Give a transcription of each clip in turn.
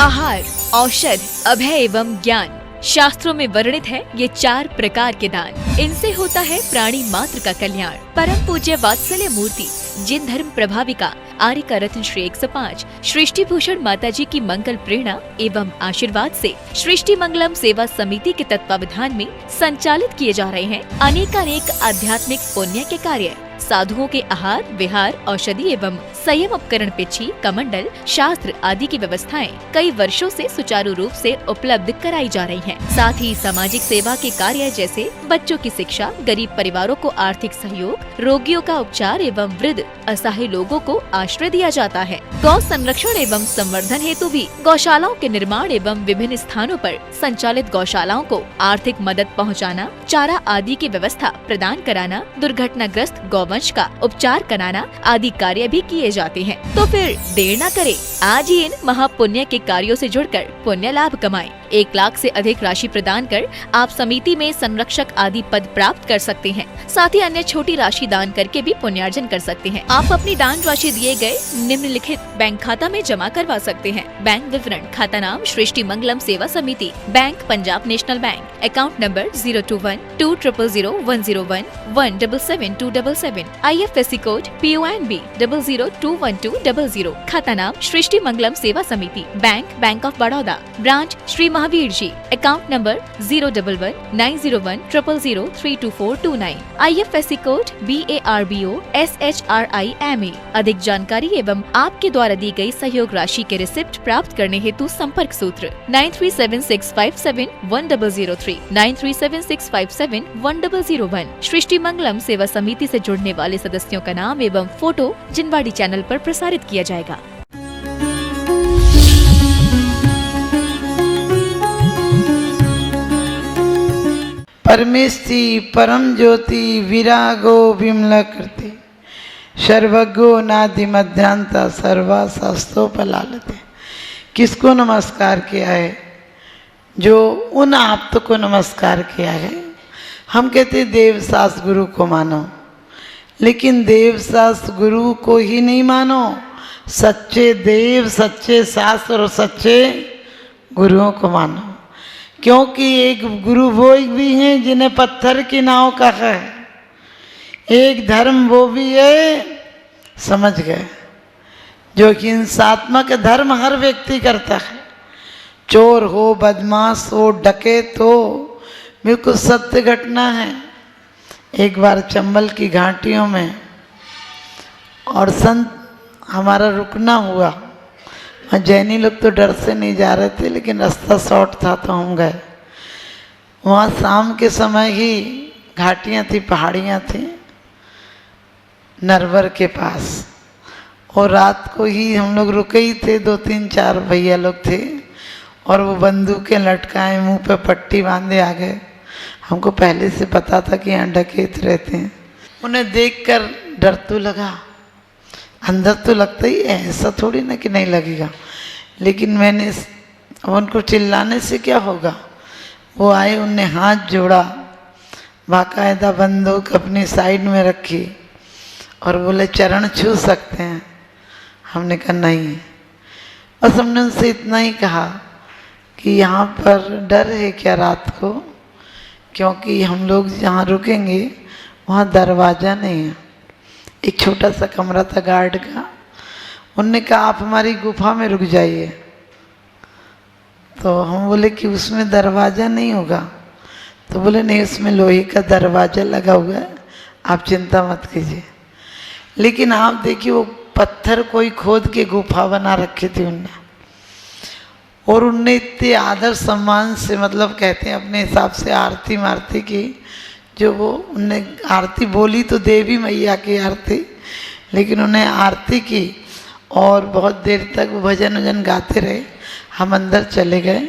आहार, औषध, अभय एवं ज्ञान। शास्त्रों में वर्णित है ये 4 प्रकार के दान। इनसे होता है प्राणी मात्र का कल्याण। परम पूज्य वात्सल्य मूर्ति जिन धर्म प्रभाविका आर्य का रत्न श्री 105 सृष्टि भूषण माता जी की मंगल प्रेरणा एवं आशीर्वाद से सृष्टि मंगलम सेवा समिति के तत्वावधान में संचालित किए जा रहे हैं अनेकानेक आध्यात्मिक पुण्य के कार्य। साधुओं के आहार, विहार, औषधि एवं संयम उपकरण, पिछी, कमंडल, शास्त्र आदि की व्यवस्थाएं कई वर्षों से सुचारू रूप से उपलब्ध कराई जा रही हैं। साथ ही सामाजिक सेवा के कार्य जैसे बच्चों की शिक्षा, गरीब परिवारों को आर्थिक सहयोग, रोगियों का उपचार एवं वृद्ध असहाय लोगों को आश्रय दिया जाता है। गौ संरक्षण एवं संवर्धन हेतु भी गौशालाओं के निर्माण एवं विभिन्न स्थानों पर संचालित गौशालाओं को आर्थिक मदद पहुँचाना, चारा आदि की व्यवस्था प्रदान कराना, दुर्घटनाग्रस्त गौवंश का उपचार कराना आदि कार्य भी किए जाते हैं। तो फिर देर न करें, आज ही इन महापुण्य के कार्यों से जुड़कर पुण्य लाभ कमाएं। 1 लाख से अधिक राशि प्रदान कर आप समिति में संरक्षक आदि पद प्राप्त कर सकते हैं। साथ ही अन्य छोटी राशि दान करके भी पुण्यार्जन कर सकते हैं। आप अपनी दान राशि दिए गए निम्नलिखित बैंक खाता में जमा करवा सकते हैं। बैंक विवरण: खाता नाम Srishti Mangalam Seva Samiti, bank Punjab national bank, account number 021200101777277, IFSC code PONB 0021200। खाता नाम Srishti Mangalam Seva Samiti, bank of Baroda, branch Shri Mahavir ji, account number 011901000032429, IFSC code BARBO SHRIMA। अधिक जानकारी एवं आपके द्वारा दी गई सहयोग राशि के रिसिप्ट प्राप्त करने हेतु संपर्क सूत्र 9376571003, 9376571001। सृष्टि मंगलम सेवा समिति से जुड़ने वाले सदस्यों का नाम एवं फोटो जिनवाड़ी चैनल पर प्रसारित किया जाएगा। परमेष्टि परम ज्योति विरागो विमला कृति सर्वज्ञो नादि मध्यांता सर्वा शास्त्रोपलालते। किसको नमस्कार किया है? जो उन आप्त को नमस्कार किया है। हम कहते देवशास्त्र गुरु को मानो, लेकिन देवशास्त्र गुरु को ही नहीं मानो, सच्चे देव, सच्चे शास्त्र और सच्चे गुरुओं को मानो। क्योंकि एक गुरु वो भी हैं जिन्हें पत्थर की नाव कहा है, एक धर्म वो भी है, समझ गए, जो हिंसात्मक धर्म हर व्यक्ति करता है। चोर हो, बदमाश हो, डकैत हो, बिल्कुल सत्य घटना है। एक बार चंबल की घाटियों में और संत हमारा रुकना हुआ। जैनी लोग तो डर से नहीं जा रहे थे, लेकिन रास्ता शॉर्ट था तो हम गए। वहाँ शाम के समय ही घाटियाँ थी, पहाड़ियाँ थी नरवर के पास, और रात को ही हम लोग रुके ही थे। 2-3-4 भैया लोग थे और वो बंदूकें लटकाए, मुंह पे पट्टी बांधे आ गए। हमको पहले से पता था कि यहाँ डकैत रहते हैं। उन्हें देखकर डर तो लगा, अंदर तो लगता ही ऐसा थोड़ी ना कि नहीं लगेगा, लेकिन मैंने उनको चिल्लाने से क्या होगा। वो आए, उनने हाथ जोड़ा, बाकायदा बंदूक अपनी साइड में रखी और बोले चरण छू सकते हैं? हमने कहा नहीं। बस हमने उनसे इतना ही कहा कि यहाँ पर डर है क्या रात को? क्योंकि हम लोग जहाँ रुकेंगे वहाँ दरवाज़ा नहीं है, एक छोटा सा कमरा था गार्ड का। उनने कहा आप हमारी गुफा में रुक जाइए। तो हम बोले कि उसमें दरवाज़ा नहीं होगा। तो बोले नहीं, उसमें लोहे का दरवाज़ा लगा हुआ है, आप चिंता मत कीजिए। लेकिन आप देखिए, वो पत्थर कोई खोद के गुफा बना रखे थे उनने, और उनने इतने आदर सम्मान से, मतलब कहते हैं अपने हिसाब से आरती मारती की। जो वो उनने आरती बोली तो देवी मैया की आरती, लेकिन उन्हें आरती की और बहुत देर तक वो भजन वजन गाते रहे। हम अंदर चले गए।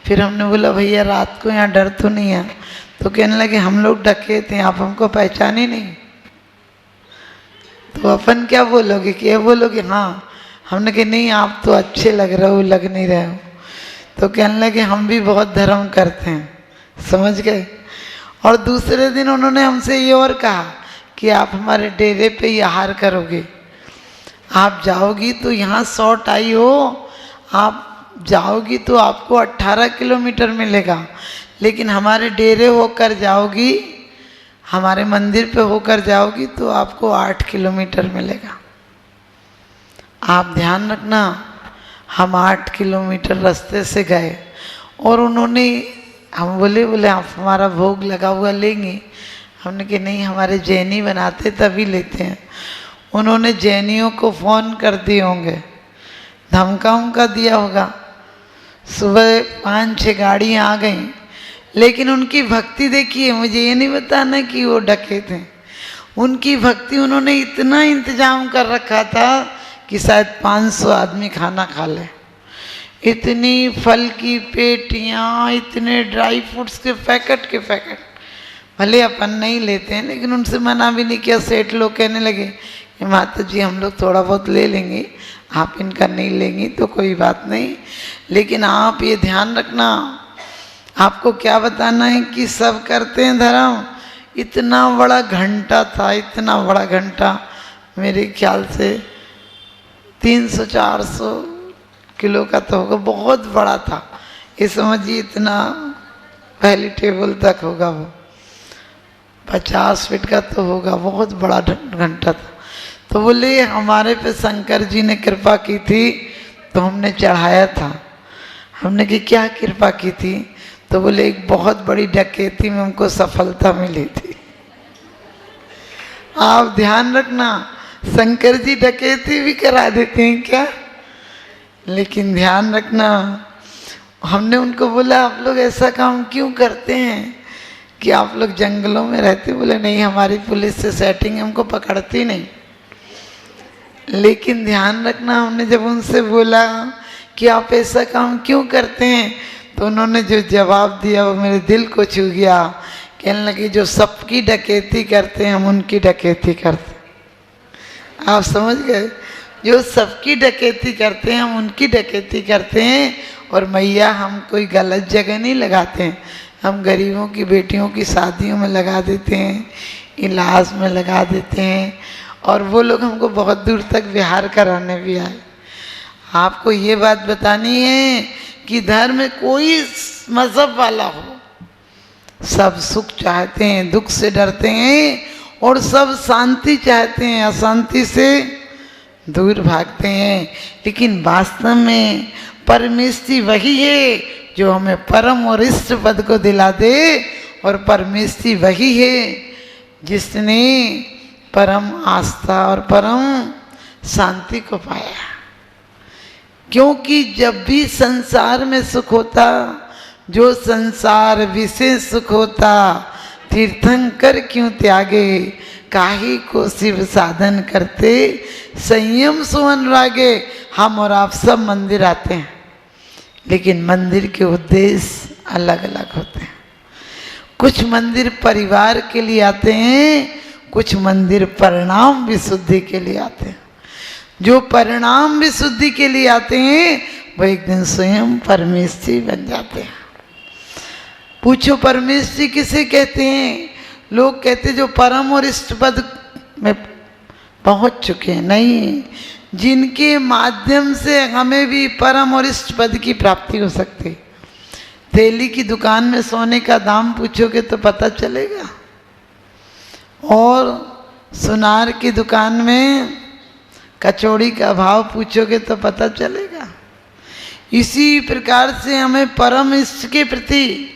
फिर हमने बोला भैया रात को यहाँ डर तो नहीं है? तो कहने लगे हम लोग डके थे, आप हमको पहचाने नहीं। तो अपन क्या बोलोगे, क्या बोलोगे? हाँ। हमने कहा नहीं, आप तो अच्छे लग रहे हो, लग नहीं रहे हो। तो कहने लगे हम भी बहुत धर्म करते हैं, समझ गए। और दूसरे दिन उन्होंने हमसे ये और कहा कि आप हमारे डेरे पे ही आहार करोगे, आप जाओगी तो यहाँ शॉर्ट आई हो, आप जाओगी तो आपको 18 किलोमीटर मिलेगा, लेकिन हमारे डेरे होकर जाओगी, हमारे मंदिर पे होकर जाओगी तो आपको 8 किलोमीटर मिलेगा। आप ध्यान रखना, हम 8 किलोमीटर रास्ते से गए और उन्होंने, हम बोले आप हमारा भोग लगा हुआ लेंगे? हमने कि नहीं, हमारे जैनी बनाते तभी लेते हैं। उन्होंने जैनियों को फ़ोन कर दिए होंगे, धमका उमका दिया होगा, सुबह 5-6 गाड़ियाँ आ गई, लेकिन उनकी भक्ति देखिए। मुझे ये नहीं बताना कि वो डके थे, उनकी भक्ति, उन्होंने इतना इंतजाम कर रखा था कि शायद 500 आदमी खाना खा ले। इतनी फल की पेटियाँ, इतने ड्राई फ्रूट्स के पैकेट भले अपन नहीं लेते हैं, लेकिन उनसे मना भी नहीं किया। सेठ लोग कहने लगे कि माता जी हम लोग थोड़ा बहुत ले लेंगे, आप इनका नहीं लेंगी तो कोई बात नहीं, लेकिन आप ये ध्यान रखना, आपको क्या बताना है कि सब करते हैं धर्म। इतना बड़ा घंटा था, इतना बड़ा घंटा, मेरे ख्याल से 300-400 किलो का तो होगा, बहुत बड़ा था। ये समझिए इतना पहली टेबल तक होगा, वो 50 फीट का तो होगा, बहुत बड़ा घंटा था। तो बोले हमारे पे शंकर जी ने कृपा की थी तो हमने चढ़ाया था। हमने कि क्या कृपा की थी? तो बोले एक बहुत बड़ी डकैती में हमको सफलता मिली थी। आप ध्यान रखना, शंकर जी डकैती भी करा देते हैं क्या? लेकिन ध्यान रखना, हमने उनको बोला आप लोग ऐसा काम क्यों करते हैं कि आप लोग जंगलों में रहते? बोले नहीं, हमारी पुलिस से सेटिंग, हमको पकड़ती नहीं। लेकिन ध्यान रखना, हमने जब उनसे बोला कि आप ऐसा काम क्यों करते हैं, तो उन्होंने जो जवाब दिया वो मेरे दिल को छू गया। कहने लगे जो सबकी डकैती करते हैं हम उनकी डकैती करते हैं। आप समझ गए? जो सबकी डकैती करते हैं हम उनकी डकैती करते हैं। और मैया हम कोई गलत जगह नहीं लगाते हैं, हम गरीबों की बेटियों की शादियों में लगा देते हैं, इलाज में लगा देते हैं, और वो लोग हमको बहुत दूर तक विहार कराने भी आए। आपको ये बात बतानी है कि धर्म में कोई मजहब वाला हो, सब सुख चाहते हैं, दुख से डरते हैं, और सब शांति चाहते हैं, अशांति से दूर भागते हैं। लेकिन वास्तव में परमेष्ठी वही है जो हमें परम और इष्ट पद को दिला दे, और परमेष्ठी वही है जिसने परम आस्था और परम शांति को पाया। क्योंकि जब भी संसार में सुख होता, जो संसार विषय सुख होता, तीर्थंकर क्यों त्यागे, काहे को शिव साधन करते, संयम सुवन रागे। हम और आप सब मंदिर आते हैं, लेकिन मंदिर के उद्देश्य अलग अलग होते हैं। कुछ मंदिर परिवार के लिए आते हैं, कुछ मंदिर परिणाम विशुद्धि के लिए आते हैं। जो परिणाम विशुद्धि के लिए आते हैं वो एक दिन स्वयं परमेष्ठी बन जाते हैं। पूछो परमेष्ठी किसे कहते हैं? लोग कहते जो परम और इष्ट पद में पहुंच चुके हैं। नहीं, जिनके माध्यम से हमें भी परम और इष्ट पद की प्राप्ति हो सकती। तेली की दुकान में सोने का दाम पूछोगे तो पता चलेगा, और सुनार की दुकान में कचौड़ी का भाव पूछोगे तो पता चलेगा। इसी प्रकार से हमें परम इष्ट के प्रति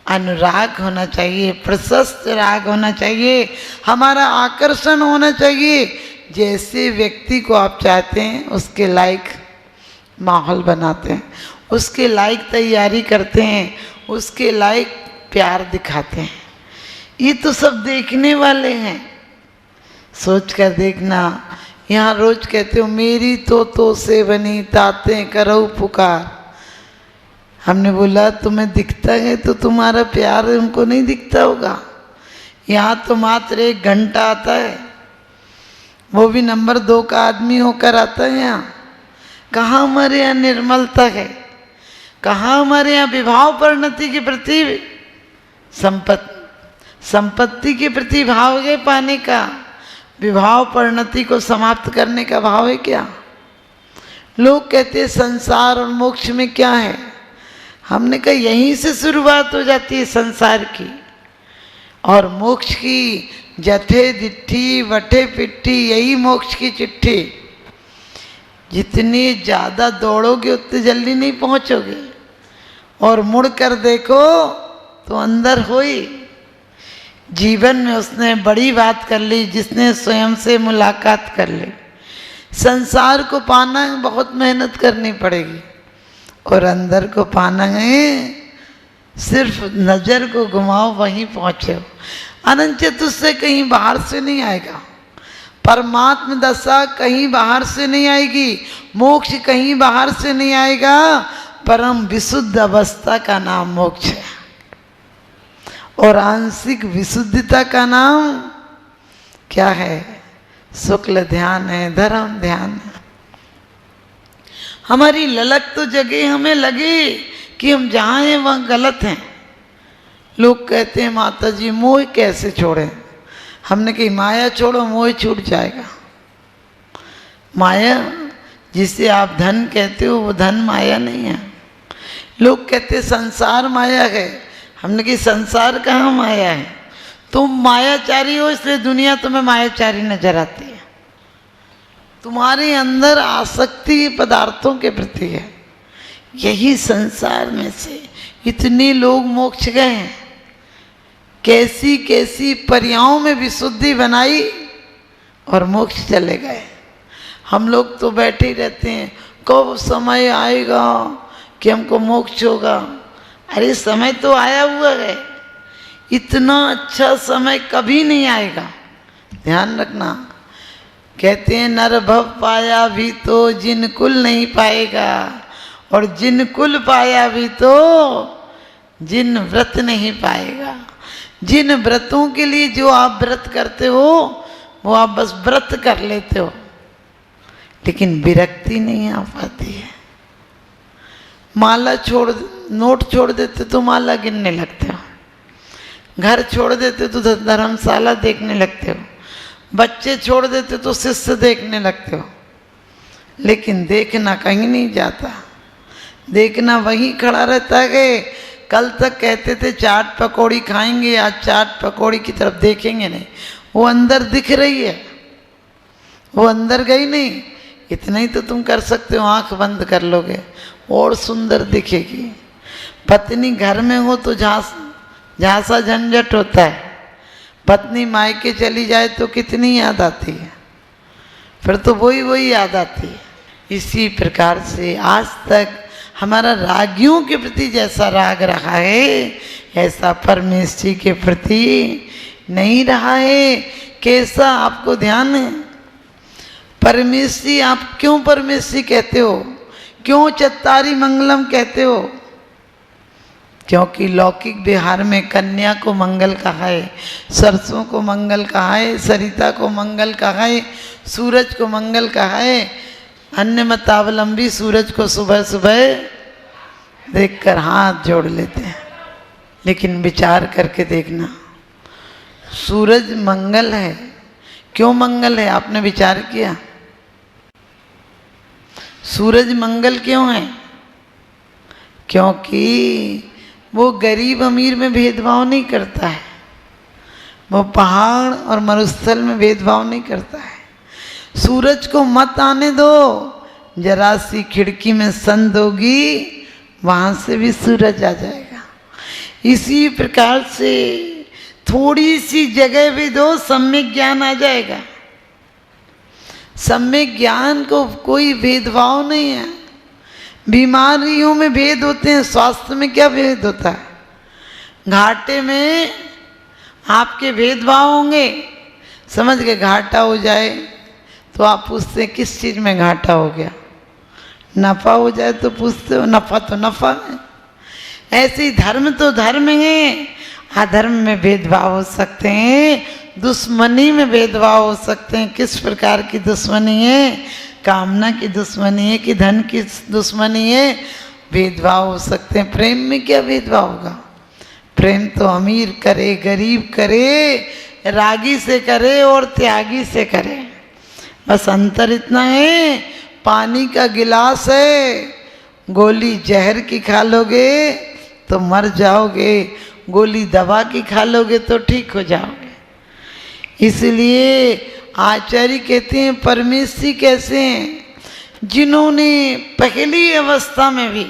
अनुराग होना चाहिए, प्रशस्त राग होना चाहिए, हमारा आकर्षण होना चाहिए। जैसे व्यक्ति को आप चाहते हैं उसके लायक माहौल बनाते हैं, उसके लायक तैयारी करते हैं, उसके लायक प्यार दिखाते हैं। ये तो सब देखने वाले हैं, सोच कर देखना। यहाँ रोज कहते हो मेरी तो से बनी ताते करो पुकार। हमने बोला तुम्हें दिखता है तो तुम्हारा प्यार उनको नहीं दिखता होगा। यहाँ तो मात्र 1 घंटा आता है, वो भी नंबर 2 का आदमी होकर आता है। यहाँ कहाँ हमारे यहाँ निर्मलता है, कहाँ हमारे यहाँ विभाव परिणति के प्रति संपत्ति के प्रति भाव है पाने का, विभाव परिणति को समाप्त करने का भाव है क्या? लोग कहते हैं संसार और मोक्ष में क्या है। हमने कहा यहीं से शुरुआत हो जाती है संसार की, और मोक्ष की जठे दिट्ठी वठे पिट्ठी, यही मोक्ष की चिट्ठी। जितनी ज़्यादा दौड़ोगे उतनी जल्दी नहीं पहुंचोगे, और मुड़ कर देखो तो अंदर हो ही। जीवन में उसने बड़ी बात कर ली जिसने स्वयं से मुलाकात कर ली। संसार को पाना है बहुत मेहनत करनी पड़ेगी, और अंदर को पाना है सिर्फ नज़र को घुमाओ वहीं पहुँचे हो। अनंत चतुर्दशी कहीं बाहर से नहीं आएगा, परमात्म दशा कहीं बाहर से नहीं आएगी, मोक्ष कहीं बाहर से नहीं आएगा। परम विशुद्ध अवस्था का नाम मोक्ष है, और आंशिक विशुद्धता का नाम क्या है? शुक्ल ध्यान है, धर्म ध्यान है। हमारी ललक तो जगे हमें लगे कि हम जहाँ हैं वहाँ गलत हैं। लोग कहते हैं माता जी मोह कैसे छोड़ें? हमने कही माया छोड़ो, मोह छूट जाएगा। माया जिसे आप धन कहते हो वो धन माया नहीं है। लोग कहते हैं संसार माया है, हमने कही संसार कहाँ माया है? तुम मायाचारी हो इसलिए दुनिया तुम्हें मायाचारी नजर आती है। तुम्हारे अंदर आसक्ति पदार्थों के प्रति है। यही संसार में से इतने लोग मोक्ष गए हैं, कैसी कैसी पर्यायों में विशुद्धि बनाई और मोक्ष चले गए। हम लोग तो बैठे ही रहते हैं, कब समय आएगा कि हमको मोक्ष होगा। अरे समय तो आया हुआ है, इतना अच्छा समय कभी नहीं आएगा, ध्यान रखना। कहते हैं नर भव पाया भी तो जिन कुल नहीं पाएगा, और जिन कुल पाया भी तो जिन व्रत नहीं पाएगा। जिन व्रतों के लिए जो आप व्रत करते हो वो आप बस व्रत कर लेते हो, लेकिन विरक्ति नहीं आ पाती है। माला छोड़, नोट छोड़ देते तो माला गिनने लगते हो, घर छोड़ देते तो धर्मशाला देखने लगते हो, बच्चे छोड़ देते तो शिष्य देखने लगते हो, लेकिन देखना कहीं नहीं जाता। देखना वहीं खड़ा रहता है। कल तक कहते थे चाट पकौड़ी खाएंगे, आज चाट पकौड़ी की तरफ देखेंगे नहीं। वो अंदर दिख रही है, वो अंदर गई नहीं। इतना ही तो तुम कर सकते हो, आंख बंद कर लोगे और सुंदर दिखेगी। पत्नी घर में हो तो झांसा झंझट होता है, पत्नी मायके चली जाए तो कितनी याद आती है, फिर तो वही याद आती है। इसी प्रकार से आज तक हमारा रागियों के प्रति जैसा राग रहा है, ऐसा परमेश्वर के प्रति नहीं रहा है। कैसा आपको ध्यान है? परमेश्वर, आप क्यों परमेश्वर कहते हो? क्यों चत्तारी मंगलम कहते हो? क्योंकि लौकिक बिहार में कन्या को मंगल कहा है, सरसों को मंगल कहा है, सरिता को मंगल कहा है, सूरज को मंगल कहा है। अन्य मतावलंबी सूरज को सुबह सुबह देखकर हाथ जोड़ लेते हैं, लेकिन विचार करके देखना, सूरज मंगल है। क्यों मंगल है? आपने विचार किया? सूरज मंगल क्यों है? क्योंकि वो गरीब अमीर में भेदभाव नहीं करता है, वो पहाड़ और मरुस्थल में भेदभाव नहीं करता है। सूरज को मत आने दो, जरा सी खिड़की में संद होगी, वहाँ से भी सूरज आ जाएगा। इसी प्रकार से थोड़ी सी जगह भी दो, सम्यक ज्ञान आ जाएगा। सम्यक ज्ञान को कोई भेदभाव नहीं है। बीमारियों में भेद होते हैं, स्वास्थ्य में क्या भेद होता है? घाटे में आपके भेदभाव होंगे, समझ गए? घाटा हो जाए तो आप पूछते हैं किस चीज़ में घाटा हो गया। नफ़ा हो जाए तो पूछते हो नफ़ा तो नफ़ा है। ऐसे ही धर्म तो धर्म है, अधर्म में भेदभाव हो सकते हैं, दुश्मनी में भेदभाव हो सकते हैं। किस प्रकार की दुश्मनी है? कामना की दुश्मनी है कि धन की दुश्मनी है? भेदभाव हो सकते हैं। प्रेम में क्या भेदभाव होगा? प्रेम तो अमीर करे, गरीब करे, रागी से करे और त्यागी से करे, बस अंतर इतना है। पानी का गिलास है, गोली जहर की खा लोगे तो मर जाओगे, गोली दवा की खा लोगे तो ठीक हो जाओगे। इसलिए आचार्य कहते हैं परमेश्वरी कैसे हैं, जिन्होंने पहली अवस्था में भी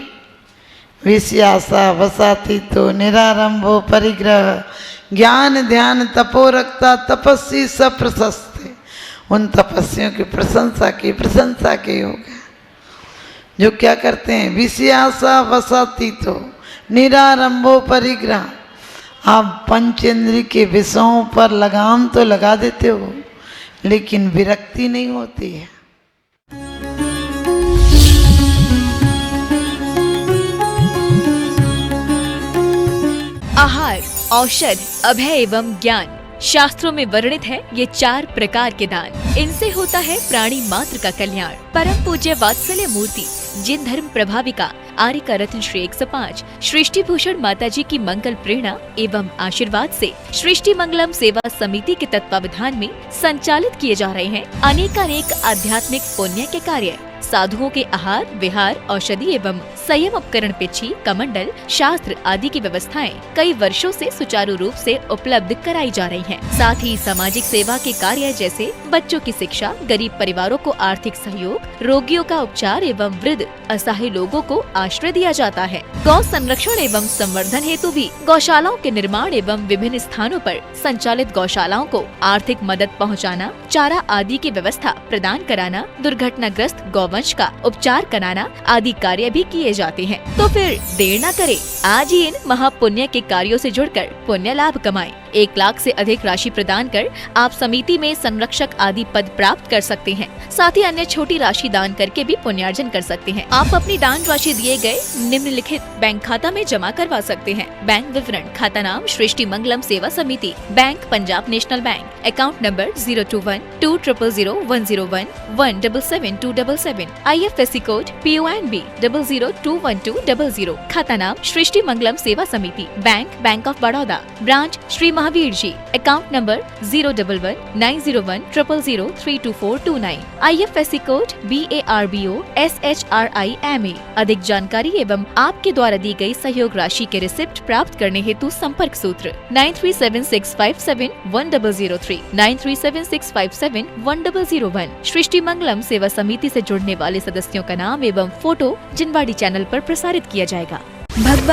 विषयासा वसाती तो निरारंभो परिग्रह ज्ञान ध्यान तपो रखता तपस्वी सप्रशस्ते, उन तपस्वियों की प्रशंसा के योग है जो क्या करते हैं, विषयासा वसाती तो निरारंभो परिग्रह। आप पंचेंद्रिय के विषयों पर लगाम तो लगा देते हो लेकिन विरक्ति नहीं होती है। आहार, औषध, अभय एवं ज्ञान शास्त्रों में वर्णित है ये 4 प्रकार के दान। इनसे होता है प्राणी मात्र का कल्याण। परम पूज्य वात्सल्य मूर्ति जिन धर्म प्रभाविका आर्य रत्न श्री 105 सृष्टि भूषण माता जी की मंगल प्रेरणा एवं आशीर्वाद से सृष्टि मंगलम सेवा समिति के तत्वावधान में संचालित किए जा रहे हैं अनेकानेक आध्यात्मिक पुण्य के कार्य। साधुओं के आहार विहार औषधि एवं संयम उपकरण पिछी कमंडल शास्त्र आदि की व्यवस्थाएं कई वर्षों से सुचारू रूप से उपलब्ध कराई जा रही हैं। साथ ही सामाजिक सेवा के कार्य जैसे बच्चों की शिक्षा, गरीब परिवारों को आर्थिक सहयोग, रोगियों का उपचार एवं वृद्ध असहाय लोगों को आश्रय दिया जाता है। गौ संरक्षण एवं संवर्धन हेतु भी गौशालाओं के निर्माण एवं विभिन्न स्थानों पर संचालित गौशालाओं को आर्थिक मदद पहुँचाना, चारा आदि की व्यवस्था प्रदान कराना, दुर्घटनाग्रस्त गौवंश का उपचार कराना आदि कार्य भी किए जाते हैं। तो फिर देर न करें, आज ही इन महापुण्य के कार्यों से जुड़कर पुण्य लाभ कमाएं। 1 लाख से अधिक राशि प्रदान कर आप समिति में संरक्षक आदि पद प्राप्त कर सकते हैं। साथ ही अन्य छोटी राशि दान करके भी पुण्यार्जन कर सकते हैं। आप अपनी दान राशि दिए गए निम्नलिखित बैंक खाता में जमा करवा सकते हैं। बैंक विवरण: खाता नाम Srishti Mangalam Seva Samiti, bank Punjab national bank, account number 021-200-101-177-277, IFSC code PONB 0021200। खाता नाम Srishti Mangalam Seva Samiti, bank of Baroda, branch Shri Mahavir ji, account number 011-901-000-32429, IFSC code BARBO SHRIMA। अधिक जानकारी एवं आपके द्वारा दी गई सहयोग राशि के रिसिप्ट प्राप्त करने हेतु संपर्क सूत्र 9376571003, 9376571001। सृष्टि मंगलम सेवा समिति से जुड़ने वाले सदस्यों का नाम एवं फोटो जिनवाड़ी चैनल पर प्रसारित किया जाएगा। भगवान